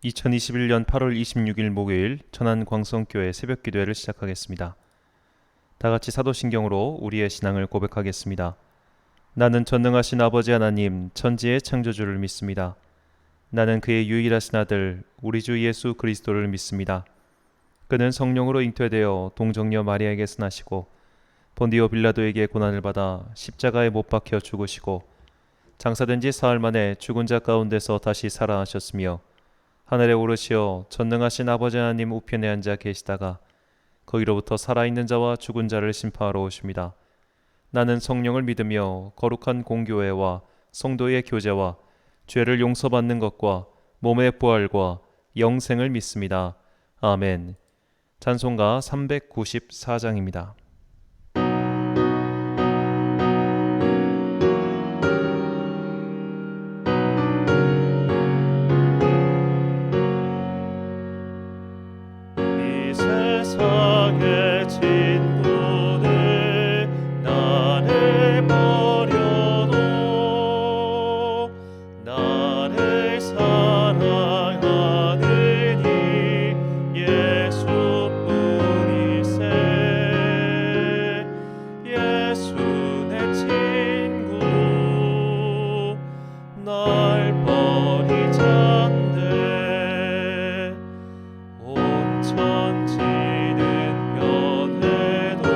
2021년 8월 26일 목요일 천안광성교회 새벽기도회를 시작하겠습니다. 다같이 사도신경으로 우리의 신앙을 고백하겠습니다. 나는 전능하신 아버지 하나님 천지의 창조주를 믿습니다. 나는 그의 유일하신 아들 우리 주 예수 그리스도를 믿습니다. 그는 성령으로 잉태되어 동정녀 마리아에게서 나시고 본디오 빌라도에게 고난을 받아 십자가에 못 박혀 죽으시고 장사된 지 사흘 만에 죽은 자 가운데서 다시 살아나셨으며 하늘에 오르시어 전능하신 아버지 하나님 우편에 앉아 계시다가 거기로부터 살아있는 자와 죽은 자를 심판하러 오십니다. 나는 성령을 믿으며 거룩한 공교회와 성도의 교제와 죄를 용서받는 것과 몸의 부활과 영생을 믿습니다. 아멘. 찬송가 394장입니다. 세상의 친구들 나를 버려도 나를 사랑하느니 예수뿐이세. 예수 내 친구 날 버리잔대. 온 천지는 변해도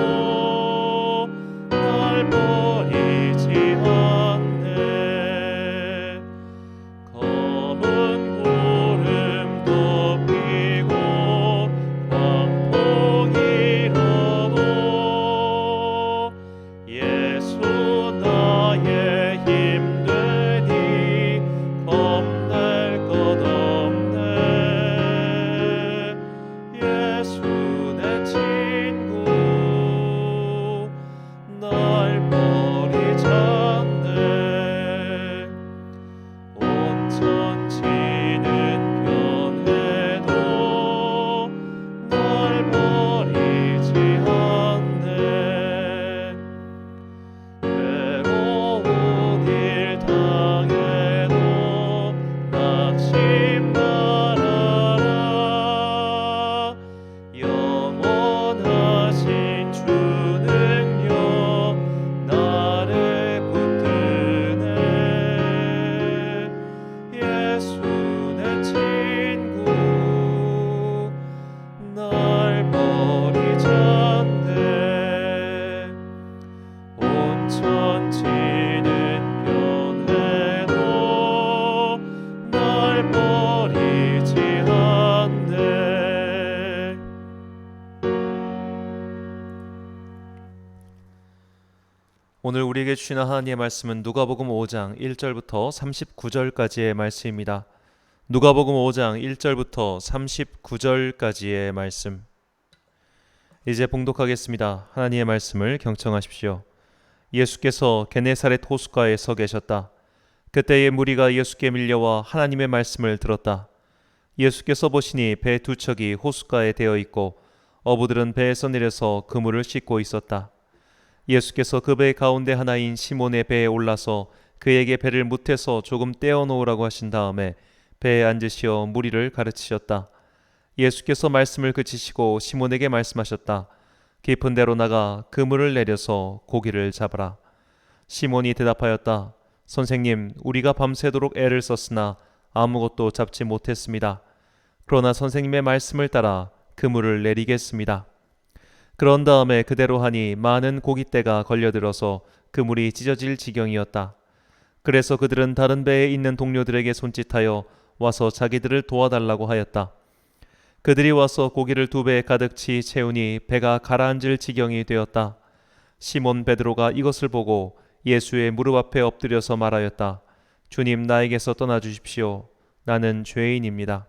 날 버리지 않네. 검은 구름 덮이고 광풍이 일어도 예수 나의 힘되니 겁낼 것 없네. 예수 내 친구 날 버리잔대. 온 천지는 변해도 날 버리지 않네. 외로운 일 당해도 낙심 말아라. 영원하신 주 능력 나를 붙드네. 예수 내 친구 날 버리잔대. 온 천지는 변해도 날 버리지 않네. 오늘 우리에게 주시는 하나님의 말씀은 누가복음 5장 1절부터 39절까지의 말씀입니다. 누가복음 5장 1절부터 39절까지의 말씀. 이제 봉독하겠습니다. 하나님의 말씀을 경청하십시오. 예수께서 게네사렛 호숫가에 서 계셨다. 그때의 무리가 예수께 밀려와 하나님의 말씀을 들었다. 예수께서 보시니 배 두 척이 호숫가에 대어 있고 어부들은 배에서 내려서 그물을 씻고 있었다. 예수께서 그 배 가운데 하나인 시몬의 배에 올라서 그에게 배를 무태서 조금 떼어 놓으라고 하신 다음에 배에 앉으시어 무리를 가르치셨다. 예수께서 말씀을 그치시고 시몬에게 말씀하셨다. 깊은 데로 나가 그물을 내려서 고기를 잡아라. 시몬이 대답하였다. 선생님, 우리가 밤새도록 애를 썼으나 아무것도 잡지 못했습니다. 그러나 선생님의 말씀을 따라 그물을 내리겠습니다. 그런 다음에 그대로 하니 많은 고깃대가 걸려들어서 그물이 찢어질 지경이었다. 그래서 그들은 다른 배에 있는 동료들에게 손짓하여 와서 자기들을 도와달라고 하였다. 그들이 와서 고기를 두 배에 가득히 채우니 배가 가라앉을 지경이 되었다. 시몬 베드로가 이것을 보고 예수의 무릎 앞에 엎드려서 말하였다. 주님, 나에게서 떠나주십시오. 나는 죄인입니다.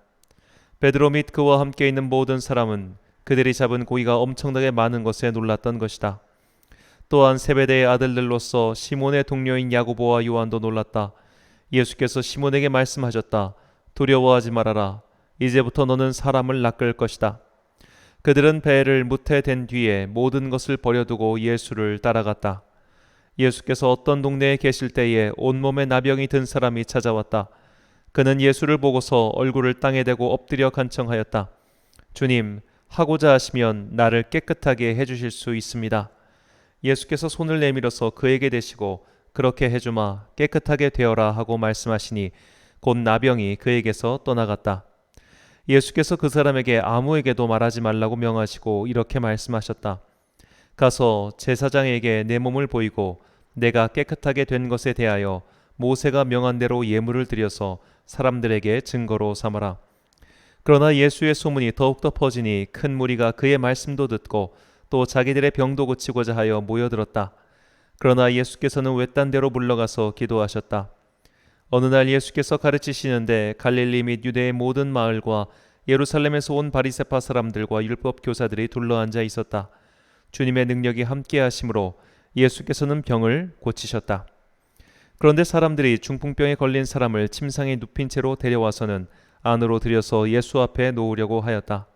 베드로 및 그와 함께 있는 모든 사람은 그들이 잡은 고기가 엄청나게 많은 것에 놀랐던 것이다. 또한 세베대의 아들들로서 시몬의 동료인 야고보와 요한도 놀랐다. 예수께서 시몬에게 말씀하셨다. 두려워하지 말아라. 이제부터 너는 사람을 낚을 것이다. 그들은 배를 무태된 뒤에 모든 것을 버려두고 예수를 따라갔다. 예수께서 어떤 동네에 계실 때에 온몸에 나병이 든 사람이 찾아왔다. 그는 예수를 보고서 얼굴을 땅에 대고 엎드려 간청하였다. 주님, 하고자 하시면 나를 깨끗하게 해주실 수 있습니다. 예수께서 손을 내밀어서 그에게 대시고 그렇게 해주마, 깨끗하게 되어라 하고 말씀하시니 곧 나병이 그에게서 떠나갔다. 예수께서 그 사람에게 아무에게도 말하지 말라고 명하시고 이렇게 말씀하셨다. 가서 제사장에게 내 몸을 보이고 내가 깨끗하게 된 것에 대하여 모세가 명한 대로 예물을 드려서 사람들에게 증거로 삼아라. 그러나 예수의 소문이 더욱더 퍼지니 큰 무리가 그의 말씀도 듣고 또 자기들의 병도 고치고자 하여 모여들었다. 그러나 예수께서는 외딴 데로 물러가서 기도하셨다. 어느 날 예수께서 가르치시는데 갈릴리 및 유대의 모든 마을과 예루살렘에서 온 바리새파 사람들과 율법 교사들이 둘러앉아 있었다. 주님의 능력이 함께 하심으로 예수께서는 병을 고치셨다. 그런데 사람들이 중풍병에 걸린 사람을 침상에 눕힌 채로 데려와서는 안으로 들여서 예수 앞에 놓으려고 하였다.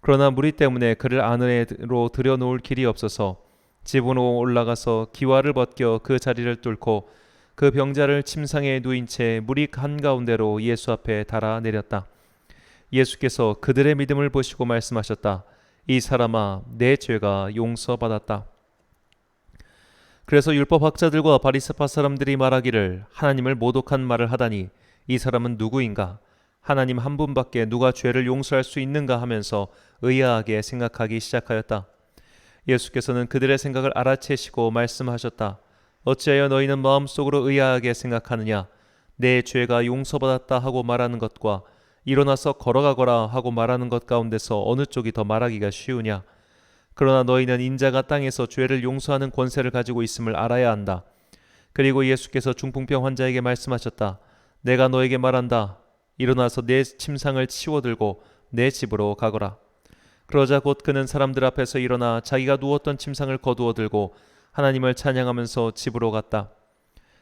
그러나 무리 때문에 그를 안으로 들여놓을 길이 없어서 집으로 올라가서 기와를 벗겨 그 자리를 뚫고 그 병자를 침상에 누인 채 무리 한가운데로 예수 앞에 달아 내렸다. 예수께서 그들의 믿음을 보시고 말씀하셨다. 이 사람아, 내 죄가 용서받았다. 그래서 율법학자들과 바리새파 사람들이 말하기를 하나님을 모독한 말을 하다니 이 사람은 누구인가? 하나님 한 분밖에 누가 죄를 용서할 수 있는가 하면서 의아하게 생각하기 시작하였다. 예수께서는 그들의 생각을 알아채시고 말씀하셨다. 어찌하여 너희는 마음속으로 의아하게 생각하느냐? 내 죄가 용서받았다 하고 말하는 것과 일어나서 걸어가거라 하고 말하는 것 가운데서 어느 쪽이 더 말하기가 쉬우냐? 그러나 너희는 인자가 땅에서 죄를 용서하는 권세를 가지고 있음을 알아야 한다. 그리고 예수께서 중풍병 환자에게 말씀하셨다. 내가 너에게 말한다. 일어나서 내 침상을 치워들고 내 집으로 가거라. 그러자 곧 그는 사람들 앞에서 일어나 자기가 누웠던 침상을 거두어 들고 하나님을 찬양하면서 집으로 갔다.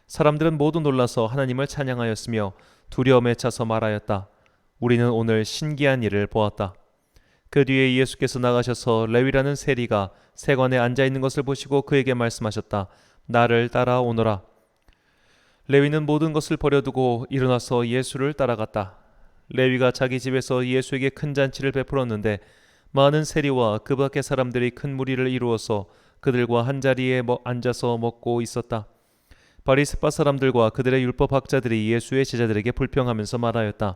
사람들은 모두 놀라서 하나님을 찬양하였으며 두려움에 차서 말하였다. 우리는 오늘 신기한 일을 보았다. 그 뒤에 예수께서 나가셔서 레위라는 세리가 세관에 앉아있는 것을 보시고 그에게 말씀하셨다. 나를 따라오너라. 레위는 모든 것을 버려두고 일어나서 예수를 따라갔다. 레위가 자기 집에서 예수에게 큰 잔치를 베풀었는데 많은 세리와 그 밖의 사람들이 큰 무리를 이루어서 그들과 한자리에 앉아서 먹고 있었다. 바리새파 사람들과 그들의 율법학자들이 예수의 제자들에게 불평하면서 말하였다.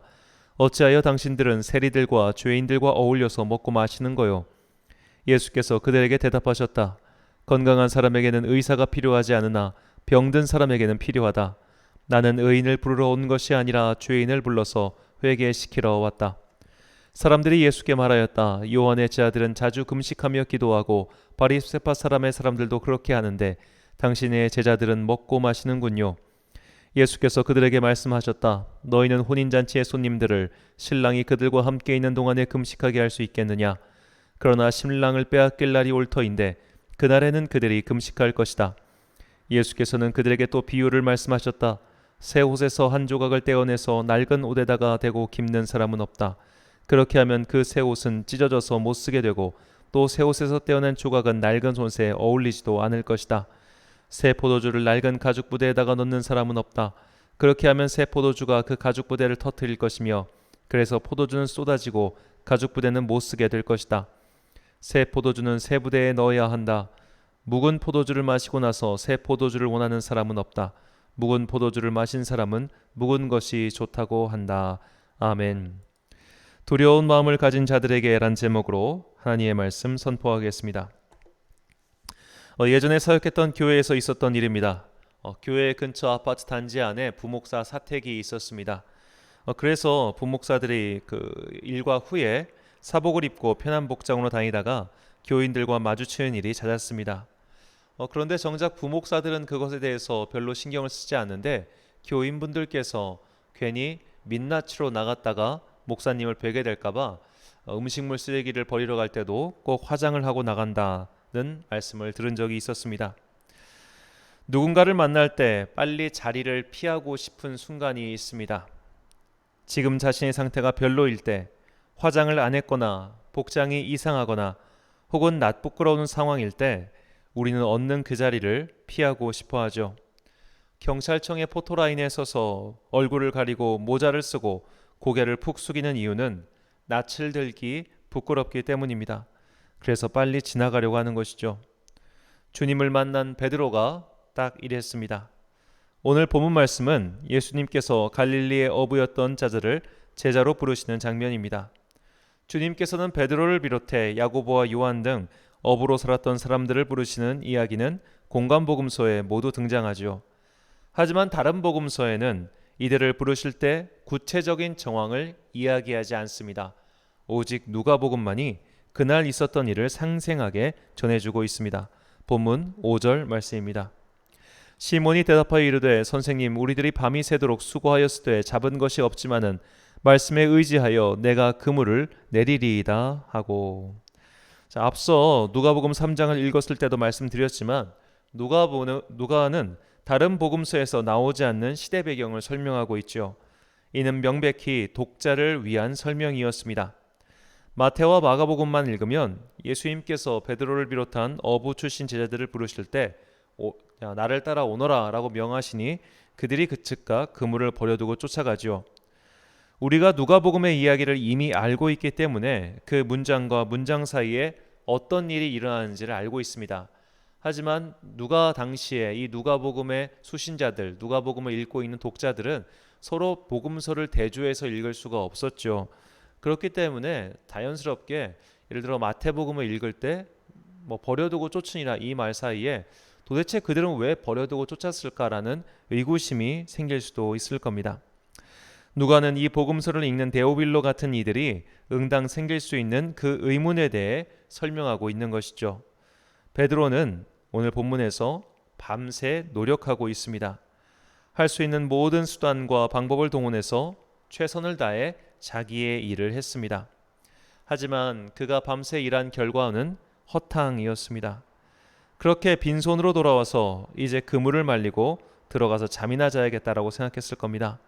어찌하여 당신들은 세리들과 죄인들과 어울려서 먹고 마시는 거요? 예수께서 그들에게 대답하셨다. 건강한 사람에게는 의사가 필요하지 않으나 병든 사람에게는 필요하다. 나는 의인을 부르러 온 것이 아니라 죄인을 불러서 회개시키러 왔다. 사람들이 예수께 말하였다. 요한의 제자들은 자주 금식하며 기도하고 바리새파 사람들도 그렇게 하는데 당신의 제자들은 먹고 마시는군요. 예수께서 그들에게 말씀하셨다. 너희는 혼인잔치의 손님들을 신랑이 그들과 함께 있는 동안에 금식하게 할 수 있겠느냐? 그러나 신랑을 빼앗길 날이 올 터인데 그날에는 그들이 금식할 것이다. 예수께서는 그들에게 또 비유를 말씀하셨다. 새 옷에서 한 조각을 떼어내서 낡은 옷에다가 대고 깁는 사람은 없다. 그렇게 하면 그 새 옷은 찢어져서 못 쓰게 되고 또 새 옷에서 떼어낸 조각은 낡은 옷에 어울리지도 않을 것이다. 새 포도주를 낡은 가죽 부대에다가 넣는 사람은 없다. 그렇게 하면 새 포도주가 그 가죽 부대를 터뜨릴 것이며 그래서 포도주는 쏟아지고 가죽 부대는 못 쓰게 될 것이다. 새 포도주는 새 부대에 넣어야 한다. 묵은 포도주를 마시고 나서 새 포도주를 원하는 사람은 없다. 묵은 포도주를 마신 사람은 묵은 것이 좋다고 한다. 아멘. 두려운 마음을 가진 자들에게란 제목으로 하나님의 말씀 선포하겠습니다. 예전에 사역했던 교회에서 있었던 일입니다. 교회 근처 아파트 단지 안에 부목사 사택이 있었습니다. 그래서 부목사들이 그 일과 후에 사복을 입고 편한 복장으로 다니다가 교인들과 마주치는 일이 잦았습니다. 그런데 정작 부목사들은 그것에 대해서 별로 신경을 쓰지 않는데 교인분들께서 괜히 민낯으로 나갔다가 목사님을 뵈게 될까봐 음식물 쓰레기를 버리러 갈 때도 꼭 화장을 하고 나간다는 말씀을 들은 적이 있었습니다. 누군가를 만날 때 빨리 자리를 피하고 싶은 순간이 있습니다. 지금 자신의 상태가 별로일 때, 화장을 안 했거나 복장이 이상하거나 혹은 낯부끄러운 상황일 때 우리는 얻는 그 자리를 피하고 싶어 하죠. 경찰청의 포토라인에 서서 얼굴을 가리고 모자를 쓰고 고개를 푹 숙이는 이유는 낯을 들기 부끄럽기 때문입니다. 그래서 빨리 지나가려고 하는 것이죠. 주님을 만난 베드로가 딱 이랬습니다. 오늘 본문 말씀은 예수님께서 갈릴리의 어부였던 자들을 제자로 부르시는 장면입니다. 주님께서는 베드로를 비롯해 야고보와 요한 등 어부로 살았던 사람들을 부르시는 이야기는 공관복음서에 모두 등장하죠. 하지만 다른 복음서에는 이들을 부르실 때 구체적인 정황을 이야기하지 않습니다. 오직 누가복음만이 그날 있었던 일을 상생하게 전해주고 있습니다. 본문 5절 말씀입니다. 시몬이 대답하여 이르되 선생님 우리들이 밤이 새도록 수고하였으되 잡은 것이 없지만은 말씀에 의지하여 내가 그물을 내리리이다 하고. 자, 앞서 누가복음 3장을 읽었을 때도 말씀드렸지만 누가는 다른 복음서에서 나오지 않는 시대 배경을 설명하고 있죠. 이는 명백히 독자를 위한 설명이었습니다. 마태와 마가복음만 읽으면 예수님께서 베드로를 비롯한 어부 출신 제자들을 부르실 때 야, 나를 따라 오너라 라고 명하시니 그들이 즉각 그물을 버려두고 쫓아가죠. 우리가 누가복음의 이야기를 이미 알고 있기 때문에 그 문장과 문장 사이에 어떤 일이 일어나는지를 알고 있습니다. 하지만 누가 당시에 이 누가복음의 수신자들, 누가복음을 읽고 있는 독자들은 서로 복음서를 대조해서 읽을 수가 없었죠. 그렇기 때문에 자연스럽게 예를 들어 마태복음을 읽을 때 버려두고 쫓으니라 이 말 사이에 도대체 그들은 왜 버려두고 쫓았을까라는 의구심이 생길 수도 있을 겁니다. 누가는 이 복음서를 읽는 데오빌로 같은 이들이 응당 생길 수 있는 그 의문에 대해 설명하고 있는 것이죠. 베드로는 오늘 본문에서 밤새 노력하고 있습니다. 할 수 있는 모든 수단과 방법을 동원해서 최선을 다해 자기의 일을 했습니다. 하지만 그가 밤새 일한 결과는 허탕이었습니다. 그렇게 빈손으로 돌아와서 이제 그물을 말리고 들어가서 잠이나 자야겠다라고 생각했을 겁니다.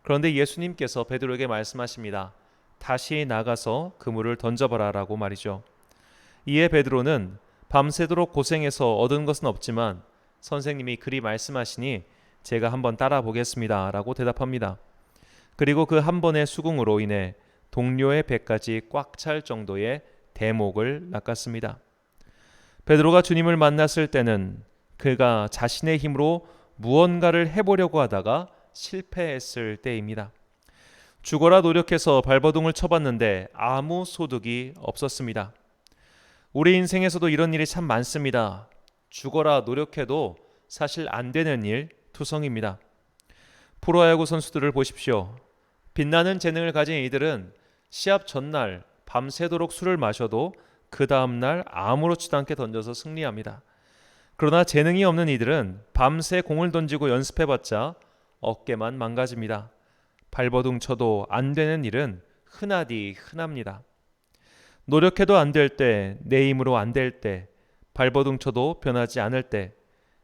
그런데 예수님께서 베드로에게 말씀하십니다. 다시 나가서 그물을 던져봐라 라고 말이죠. 이에 베드로는 밤새도록 고생해서 얻은 것은 없지만 선생님이 그리 말씀하시니 제가 한번 따라 보겠습니다 라고 대답합니다. 그리고 그 한 번의 수긍으로 인해 동료의 배까지 꽉 찰 정도의 대목을 낚았습니다. 베드로가 주님을 만났을 때는 그가 자신의 힘으로 무언가를 해보려고 하다가 실패했을 때입니다. 죽어라 노력해서 발버둥을 쳐봤는데 아무 소득이 없었습니다. 우리 인생에서도 이런 일이 참 많습니다. 죽어라 노력해도 사실 안 되는 일 투성입니다. 프로야구 선수들을 보십시오. 빛나는 재능을 가진 이들은 시합 전날 밤새도록 술을 마셔도 그 다음날 아무렇지도 않게 던져서 승리합니다. 그러나 재능이 없는 이들은 밤새 공을 던지고 연습해봤자 어깨만 망가집니다. 발버둥 쳐도 안 되는 일은 흔하디 흔합니다. 노력해도 안 될 때, 내 힘으로 안 될 때, 발버둥 쳐도 변하지 않을 때,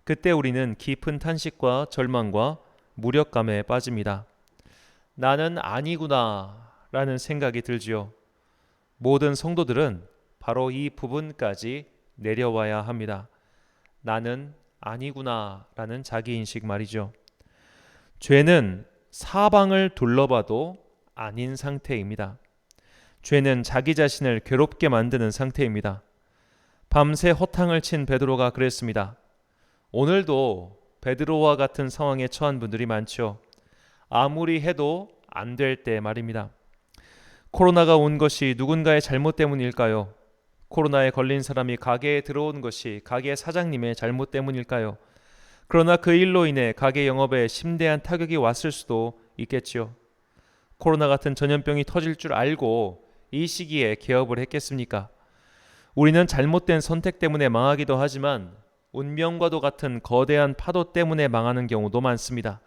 그때 우리는 깊은 탄식과 절망과 무력감에 빠집니다. 나는 아니구나 라는 생각이 들지요. 모든 성도들은 바로 이 부분까지 내려와야 합니다. 나는 아니구나 라는 자기인식 말이죠. 죄는 사방을 둘러봐도 아닌 상태입니다. 죄는 자기 자신을 괴롭게 만드는 상태입니다. 밤새 허탕을 친 베드로가 그랬습니다. 오늘도 베드로와 같은 상황에 처한 분들이 많죠. 아무리 해도 안 될 때 말입니다. 코로나가 온 것이 누군가의 잘못 때문일까요? 코로나에 걸린 사람이 가게에 들어온 것이 가게 사장님의 잘못 때문일까요? 그러나 그 일로 인해 가게 영업에 심대한 타격이 왔을 수도 있겠지요. 코로나 같은 전염병이 터질 줄 알고 이 시기에 개업을 했겠습니까? 우리는 잘못된 선택 때문에 망하기도 하지만 운명과도 같은 거대한 파도 때문에 망하는 경우도 많습니다.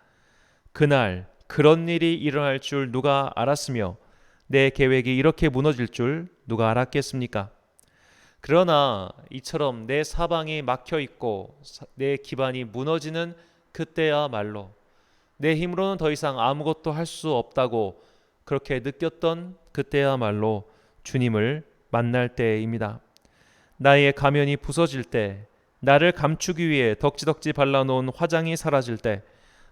그날 그런 일이 일어날 줄 누가 알았으며 내 계획이 이렇게 무너질 줄 누가 알았겠습니까? 그러나 이처럼 내 사방이 막혀 있고 내 기반이 무너지는 그때야말로 내 힘으로는 더 이상 아무것도 할 수 없다고 그렇게 느꼈던 그때야말로 주님을 만날 때입니다. 나의 가면이 부서질 때, 나를 감추기 위해 덕지덕지 발라놓은 화장이 사라질 때,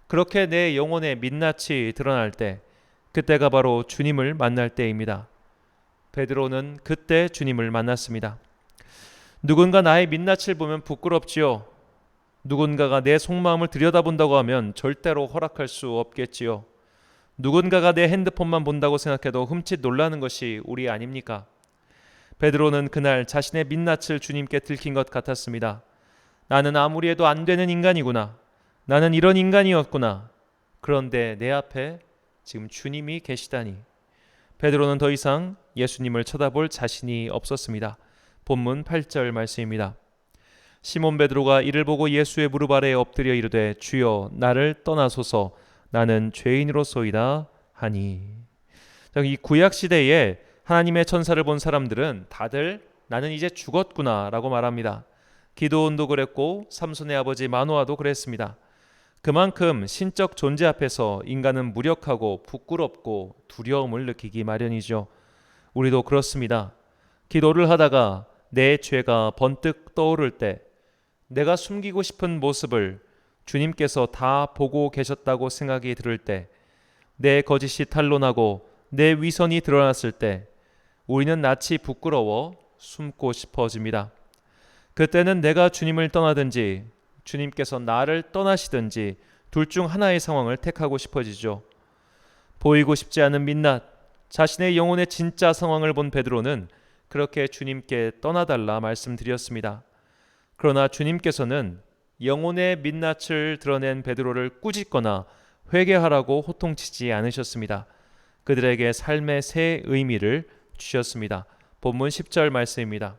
그렇게 내 영혼의 민낯이 드러날 때, 그때가 바로 주님을 만날 때입니다. 베드로는 그때 주님을 만났습니다. 누군가 나의 민낯을 보면 부끄럽지요. 누군가가 내 속마음을 들여다본다고 하면 절대로 허락할 수 없겠지요. 누군가가 내 핸드폰만 본다고 생각해도 흠칫 놀라는 것이 우리 아닙니까? 베드로는 그날 자신의 민낯을 주님께 들킨 것 같았습니다. 나는 아무리 해도 안 되는 인간이구나. 나는 이런 인간이었구나. 그런데 내 앞에 지금 주님이 계시다니. 베드로는 더 이상 예수님을 쳐다볼 자신이 없었습니다. 본문 8절 말씀입니다. 시몬 베드로가 이를 보고 예수의 무릎 아래에 엎드려 이르되 주여 나를 떠나소서 나는 죄인으로소이다 하니. 이 구약 시대에 하나님의 천사를 본 사람들은 다들 나는 이제 죽었구나 라고 말합니다. 기드온도 그랬고 삼손의 아버지 마노아도 그랬습니다. 그만큼 신적 존재 앞에서 인간은 무력하고 부끄럽고 두려움을 느끼기 마련이죠. 우리도 그렇습니다. 기도를 하다가 내 죄가 번뜩 떠오를 때, 내가 숨기고 싶은 모습을 주님께서 다 보고 계셨다고 생각이 들을 때, 내 거짓이 탄로나고 내 위선이 드러났을 때 우리는 낯이 부끄러워 숨고 싶어집니다. 그때는 내가 주님을 떠나든지 주님께서 나를 떠나시든지 둘 중 하나의 상황을 택하고 싶어지죠. 보이고 싶지 않은 민낯, 자신의 영혼의 진짜 상황을 본 베드로는 그렇게 주님께 떠나달라 말씀드렸습니다. 그러나 주님께서는 영혼의 민낯을 드러낸 베드로를 꾸짖거나 회개하라고 호통치지 않으셨습니다. 그들에게 삶의 새 의미를 주셨습니다. 본문 10절 말씀입니다.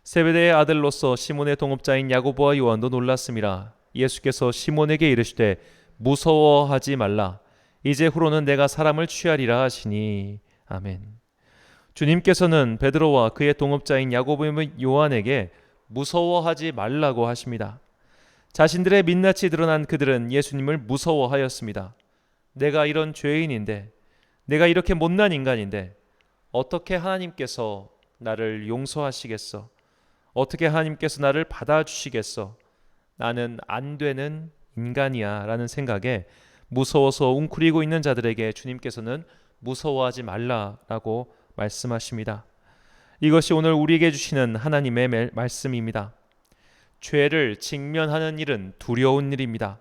세베대의 아들로서 시몬의 동업자인 야고보와 요한도 놀랐습니다. 예수께서 시몬에게 이르시되 무서워하지 말라. 이제 후로는 내가 사람을 취하리라 하시니. 아멘. 주님께서는 베드로와 그의 동업자인 야고보와 요한에게 무서워하지 말라고 하십니다. 자신들의 민낯이 드러난 그들은 예수님을 무서워하였습니다. 내가 이런 죄인인데, 내가 이렇게 못난 인간인데 어떻게 하나님께서 나를 용서하시겠어? 어떻게 하나님께서 나를 받아주시겠어? 나는 안 되는 인간이야 라는 생각에 무서워서 웅크리고 있는 자들에게 주님께서는 무서워하지 말라라고 말씀하십니다. 이것이 오늘 우리에게 주시는 하나님의 말씀입니다. 죄를 직면하는 일은 두려운 일입니다.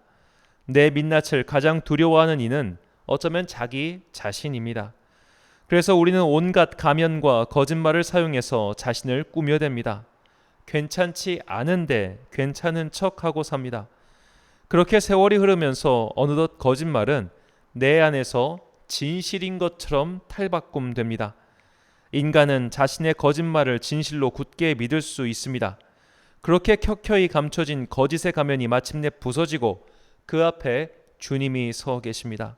내 민낯을 가장 두려워하는 이는 어쩌면 자기 자신입니다. 그래서 우리는 온갖 가면과 거짓말을 사용해서 자신을 꾸며댑니다. 괜찮지 않은데 괜찮은 척하고 삽니다. 그렇게 세월이 흐르면서 어느덧 거짓말은 내 안에서 진실인 것처럼 탈바꿈됩니다. 인간은 자신의 거짓말을 진실로 굳게 믿을 수 있습니다. 그렇게 켜켜이 감춰진 거짓의 가면이 마침내 부서지고 그 앞에 주님이 서 계십니다.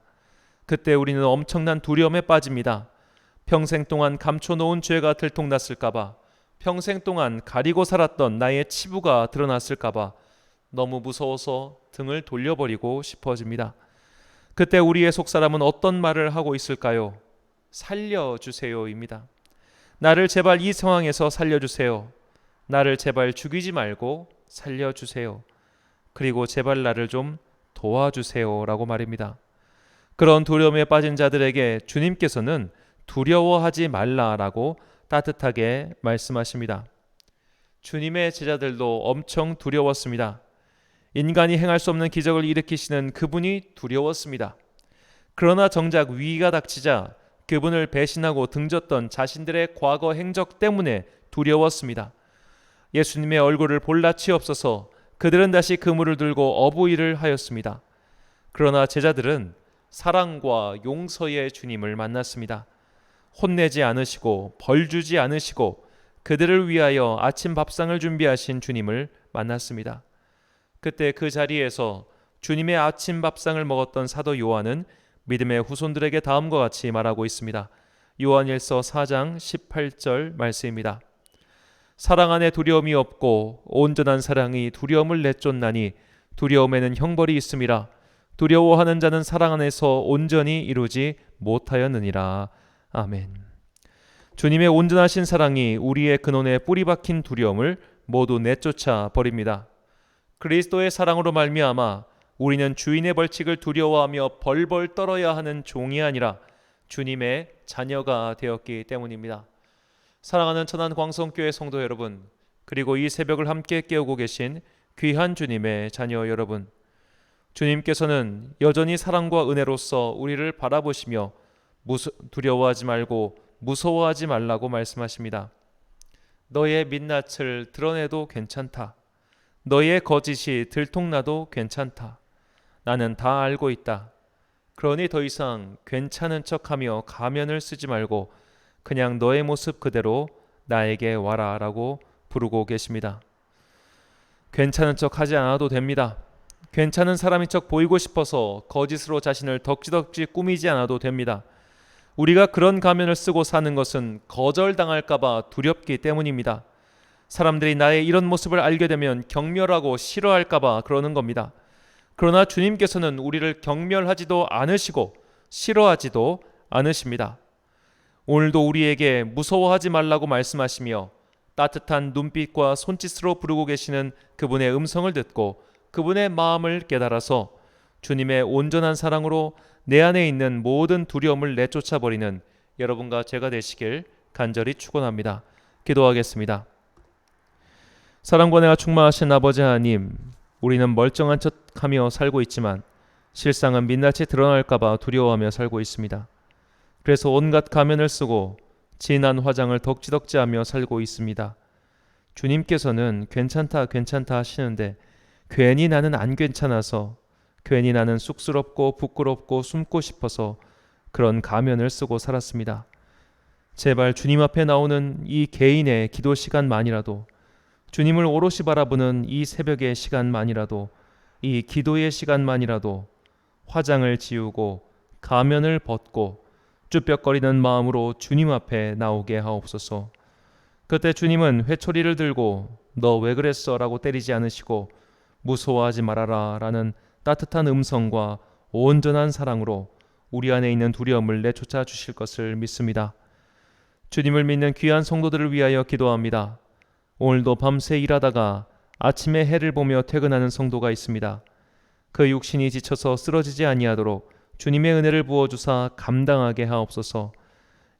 그때 우리는 엄청난 두려움에 빠집니다. 평생 동안 감춰놓은 죄가 들통났을까봐, 평생 동안 가리고 살았던 나의 치부가 드러났을까봐 너무 무서워서 등을 돌려버리고 싶어집니다. 그때 우리의 속사람은 어떤 말을 하고 있을까요? 살려주세요입니다. 나를 제발 이 상황에서 살려주세요. 나를 제발 죽이지 말고 살려주세요. 그리고 제발 나를 좀 도와주세요 라고 말입니다. 그런 두려움에 빠진 자들에게 주님께서는 두려워하지 말라라고 따뜻하게 말씀하십니다. 주님의 제자들도 엄청 두려웠습니다. 인간이 행할 수 없는 기적을 일으키시는 그분이 두려웠습니다. 그러나 정작 위기가 닥치자 그분을 배신하고 등졌던 자신들의 과거 행적 때문에 두려웠습니다. 예수님의 얼굴을 볼 낯이 없어서 그들은 다시 그물을 들고 어부일을 하였습니다. 그러나 제자들은 사랑과 용서의 주님을 만났습니다. 혼내지 않으시고 벌 주지 않으시고 그들을 위하여 아침 밥상을 준비하신 주님을 만났습니다. 그때 그 자리에서 주님의 아침 밥상을 먹었던 사도 요한은 믿음의 후손들에게 다음과 같이 말하고 있습니다. 요한일서 4장 18절 말씀입니다. 사랑 안에 두려움이 없고 온전한 사랑이 두려움을 내쫓나니 두려움에는 형벌이 있음이라. 두려워하는 자는 사랑 안에서 온전히 이루지 못하였느니라. 아멘. 주님의 온전하신 사랑이 우리의 근원에 뿌리 박힌 두려움을 모두 내쫓아 버립니다. 그리스도의 사랑으로 말미암아 우리는 주인의 벌칙을 두려워하며 벌벌 떨어야 하는 종이 아니라 주님의 자녀가 되었기 때문입니다. 사랑하는 천안 광성교회 성도 여러분, 그리고 이 새벽을 함께 깨우고 계신 귀한 주님의 자녀 여러분, 주님께서는 여전히 사랑과 은혜로서 우리를 바라보시며 두려워하지 말고 무서워하지 말라고 말씀하십니다. 너의 민낯을 드러내도 괜찮다. 너의 거짓이 들통나도 괜찮다. 나는 다 알고 있다. 그러니 더 이상 괜찮은 척하며 가면을 쓰지 말고 그냥 너의 모습 그대로 나에게 와라 라고 부르고 계십니다. 괜찮은 척 하지 않아도 됩니다. 괜찮은 사람인 척 보이고 싶어서 거짓으로 자신을 덕지덕지 꾸미지 않아도 됩니다. 우리가 그런 가면을 쓰고 사는 것은 거절당할까봐 두렵기 때문입니다. 사람들이 나의 이런 모습을 알게 되면 경멸하고 싫어할까봐 그러는 겁니다. 그러나 주님께서는 우리를 경멸하지도 않으시고 싫어하지도 않으십니다. 오늘도 우리에게 무서워하지 말라고 말씀하시며 따뜻한 눈빛과 손짓으로 부르고 계시는 그분의 음성을 듣고 그분의 마음을 깨달아서 주님의 온전한 사랑으로 내 안에 있는 모든 두려움을 내쫓아버리는 여러분과 제가 되시길 간절히 축원합니다. 기도하겠습니다. 사랑과 은혜가 충만하신 아버지 하나님, 우리는 멀쩡한 척하며 살고 있지만 실상은 민낯이 드러날까봐 두려워하며 살고 있습니다. 그래서 온갖 가면을 쓰고 진한 화장을 덕지덕지하며 살고 있습니다. 주님께서는 괜찮다 괜찮다 하시는데 괜히 나는 안 괜찮아서, 괜히 나는 쑥스럽고 부끄럽고 숨고 싶어서 그런 가면을 쓰고 살았습니다. 제발 주님 앞에 나오는 이 개인의 기도 시간만이라도, 주님을 오롯이 바라보는 이 새벽의 시간만이라도, 이 기도의 시간만이라도 화장을 지우고 가면을 벗고 쭈뼛거리는 마음으로 주님 앞에 나오게 하옵소서. 그때 주님은 회초리를 들고 너 왜 그랬어? 라고 때리지 않으시고 무서워하지 말아라 라는 따뜻한 음성과 온전한 사랑으로 우리 안에 있는 두려움을 내쫓아 주실 것을 믿습니다. 주님을 믿는 귀한 성도들을 위하여 기도합니다. 오늘도 밤새 일하다가 아침에 해를 보며 퇴근하는 성도가 있습니다. 그 육신이 지쳐서 쓰러지지 아니하도록 주님의 은혜를 부어주사 감당하게 하옵소서.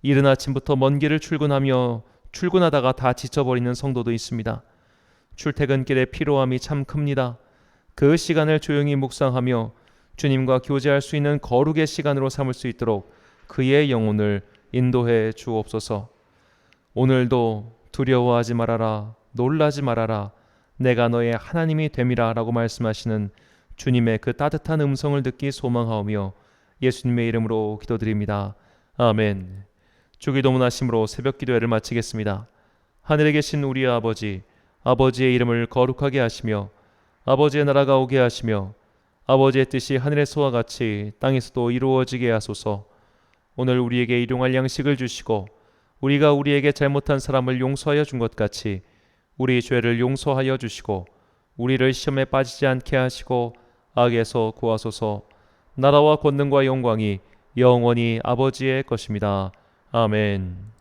이른 아침부터 먼 길을 출근하다가 다 지쳐버리는 성도도 있습니다. 출퇴근길의 피로함이 참 큽니다. 그 시간을 조용히 묵상하며 주님과 교제할 수 있는 거룩의 시간으로 삼을 수 있도록 그의 영혼을 인도해 주옵소서. 오늘도 두려워하지 말아라, 놀라지 말아라, 내가 너의 하나님이 됨이라 라고 말씀하시는 주님의 그 따뜻한 음성을 듣기 소망하오며 예수님의 이름으로 기도드립니다. 아멘. 주기도문하심으로 새벽 기도회를 마치겠습니다. 하늘에 계신 우리 아버지, 아버지의 이름을 거룩하게 하시며 아버지의 나라가 오게 하시며 아버지의 뜻이 하늘에서와 같이 땅에서도 이루어지게 하소서. 오늘 우리에게 일용할 양식을 주시고 우리가 우리에게 잘못한 사람을 용서하여 준 것 같이 우리 죄를 용서하여 주시고 우리를 시험에 빠지지 않게 하시고 악에서 구하소서. 나라와 권능과 영광이 영원히 아버지의 것입니다. 아멘.